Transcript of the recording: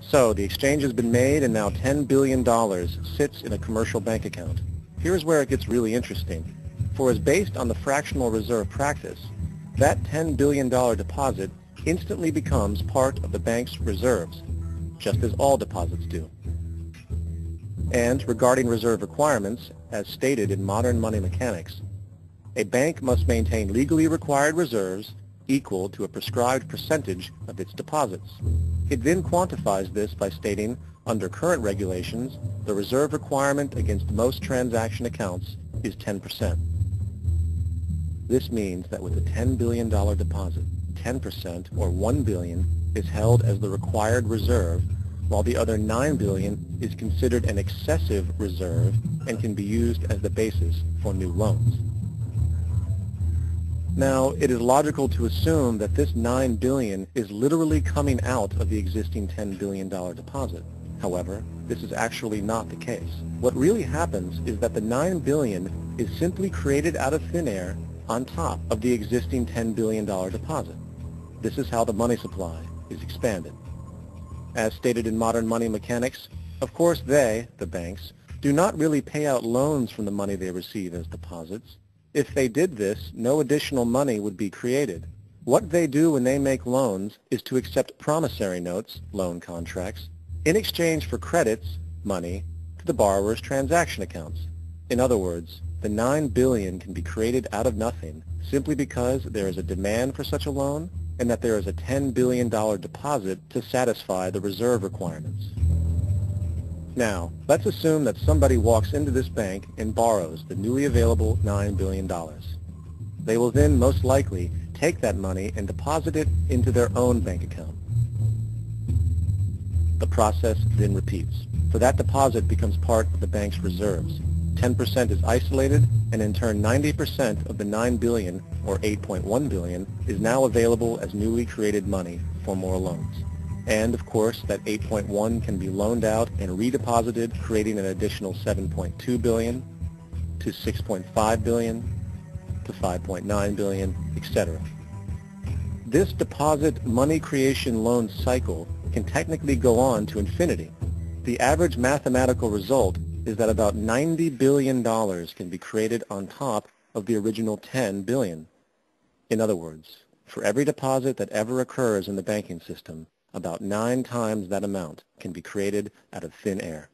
So the exchange has been made and now $10 billion sits in a commercial bank account. Here's where it gets really interesting. For as based on the fractional reserve practice, that $10 billion deposit instantly becomes part of the bank's reserves, just as all deposits do. And regarding reserve requirements, as stated in modern money mechanics, a bank must maintain legally required reserves equal to a prescribed percentage of its deposits. It then quantifies this by stating, under current regulations, the reserve requirement against most transaction accounts is 10%. This means that with a $10 billion deposit, 10% or $1 billion is held as the required reserve, while the other $9 billion is considered an excessive reserve and can be used as the basis for new loans. Now, it is logical to assume that this $9 billion is literally coming out of the existing $10 billion deposit. However, this is actually not the case. What really happens is that the $9 billion is simply created out of thin air on top of the existing $10 billion deposit. This is how the money supply is expanded. As stated in modern money mechanics, of course they, the banks, do not really pay out loans from the money they receive as deposits. If they did this, no additional money would be created. What they do when they make loans is to accept promissory notes, loan contracts, in exchange for credits, money, to the borrower's transaction accounts. In other words, the $9 billion can be created out of nothing simply because there is a demand for such a loan and that there is a $10 billion deposit to satisfy the reserve requirements. Now, let's assume that somebody walks into this bank and borrows the newly available $9 billion. They will then most likely take that money and deposit it into their own bank account. The process then repeats, for that deposit becomes part of the bank's reserves. 10% is isolated, and in turn 90% of the $9 billion, or $8.1 billion, is now available as newly created money for more loans. And, of course, that 8.1 can be loaned out and redeposited, creating an additional 7.2 billion to 6.5 billion to 5.9 billion, etc. This deposit money creation loan cycle can technically go on to infinity. The average mathematical result is that about $90 billion can be created on top of the original 10 billion. In other words, for every deposit that ever occurs in the banking system, about 9 times that amount can be created out of thin air.